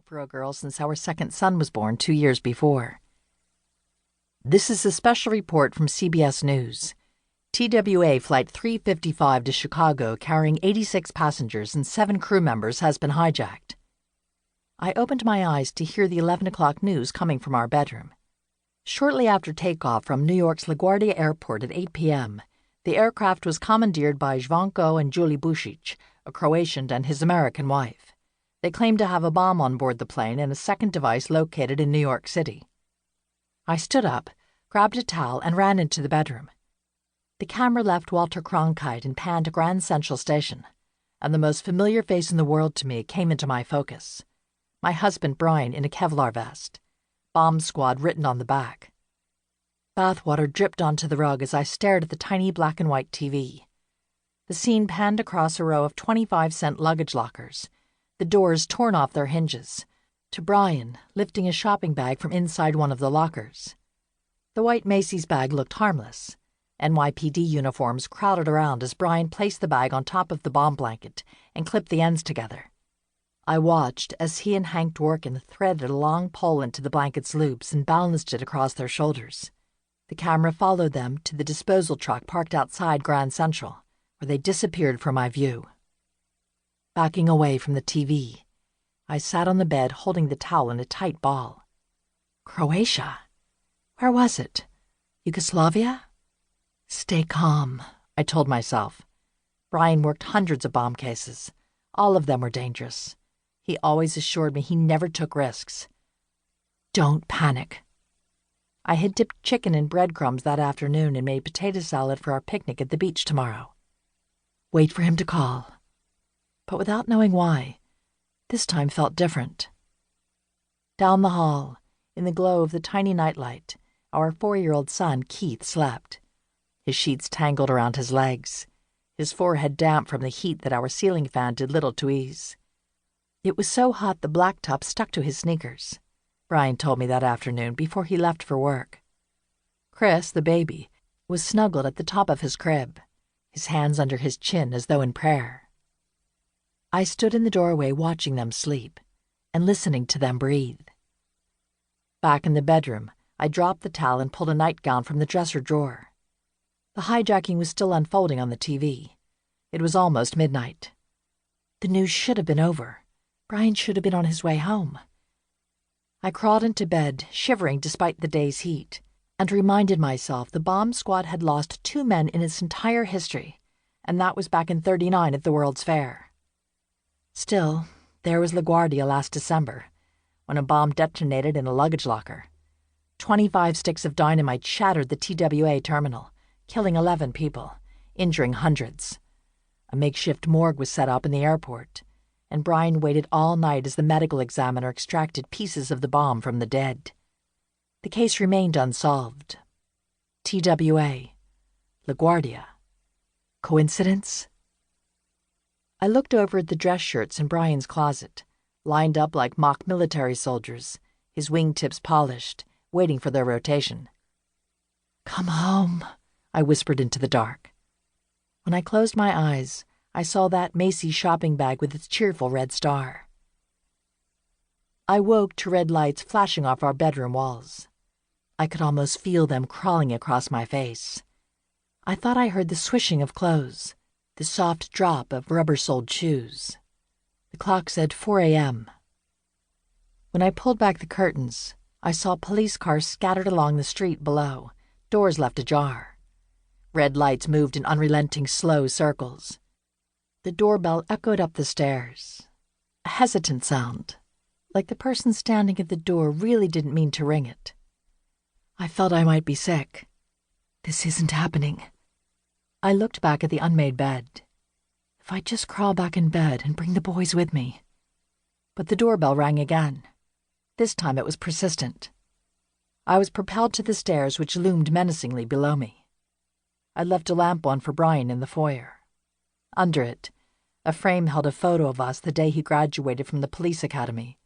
for a girl since our second son was born 2 years before. This is a special report from CBS News. TWA Flight 355 to Chicago carrying 86 passengers and 7 crew members has been hijacked. I opened my eyes to hear the 11 o'clock news coming from our bedroom. Shortly after takeoff from New York's LaGuardia Airport at 8 p.m., the aircraft was commandeered by Zvonko and Julie Busic, a Croatian and his American wife. They claimed to have a bomb on board the plane and a second device located in New York City. I stood up, grabbed a towel, and ran into the bedroom. The camera left Walter Cronkite and panned to Grand Central Station, and the most familiar face in the world to me came into my focus. My husband Brian in a Kevlar vest. Bomb Squad written on the back. Bathwater dripped onto the rug as I stared at the tiny black and white TV. The scene panned across a row of 25-cent luggage lockers, the doors torn off their hinges, to Brian lifting a shopping bag from inside one of the lockers. The white Macy's bag looked harmless. NYPD uniforms crowded around as Brian placed the bag on top of the bomb blanket and clipped the ends together. I watched as he and Hank Dworkin threaded a long pole into the blanket's loops and balanced it across their shoulders. The camera followed them to the disposal truck parked outside Grand Central, where they disappeared from my view. Backing away from the TV, I sat on the bed holding the towel in a tight ball. Croatia? Where was it? Yugoslavia? Stay calm, I told myself. Brian worked hundreds of bomb cases. All of them were dangerous. He always assured me he never took risks. Don't panic. I had dipped chicken in breadcrumbs that afternoon and made potato salad for our picnic at the beach tomorrow. Wait for him to call. But without knowing why, this time felt different. Down the hall, in the glow of the tiny nightlight, our 4-year-old son Keith slept. His sheets tangled around his legs, his forehead damp from the heat that our ceiling fan did little to ease. It was so hot the blacktop stuck to his sneakers. Brian told me that afternoon before he left for work. Chris, the baby, was snuggled at the top of his crib, his hands under his chin as though in prayer. I stood in the doorway watching them sleep and listening to them breathe. Back in the bedroom, I dropped the towel and pulled a nightgown from the dresser drawer. The hijacking was still unfolding on the TV. It was almost midnight. The news should have been over. Brian should have been on his way home. I crawled into bed, shivering despite the day's heat, and reminded myself the bomb squad had lost 2 men in its entire history, and that was back in '39 at the World's Fair. Still, there was LaGuardia last December, when a bomb detonated in a luggage locker. 25 sticks of dynamite shattered the TWA terminal, killing 11 people, injuring hundreds. A makeshift morgue was set up in the airport, and Brian waited all night as the medical examiner extracted pieces of the bomb from the dead. The case remained unsolved. TWA. LaGuardia. Coincidence? I looked over at the dress shirts in Brian's closet, lined up like mock military soldiers, his wingtips polished, waiting for their rotation. Come home, I whispered into the dark. When I closed my eyes, I saw that Macy's shopping bag with its cheerful red star. I woke to red lights flashing off our bedroom walls. I could almost feel them crawling across my face. I thought I heard the swishing of clothes, the soft drop of rubber-soled shoes. The clock said 4 a.m. When I pulled back the curtains, I saw police cars scattered along the street below, doors left ajar. Red lights moved in unrelenting, slow circles. The doorbell echoed up the stairs. A hesitant sound, like the person standing at the door really didn't mean to ring it. I felt I might be sick. This isn't happening. I looked back at the unmade bed. If I just crawl back in bed and bring the boys with me. But the doorbell rang again. This time it was persistent. I was propelled to the stairs which loomed menacingly below me. I left a lamp on for Brian in the foyer. Under it, a frame held a photo of us the day he graduated from the police academy.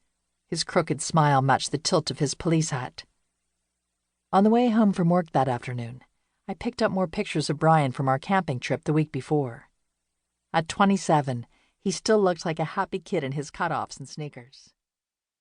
His crooked smile matched the tilt of his police hat. On the way home from work that afternoon, I picked up more pictures of Brian from our camping trip the week before. At 27, he still looked like a happy kid in his cutoffs and sneakers.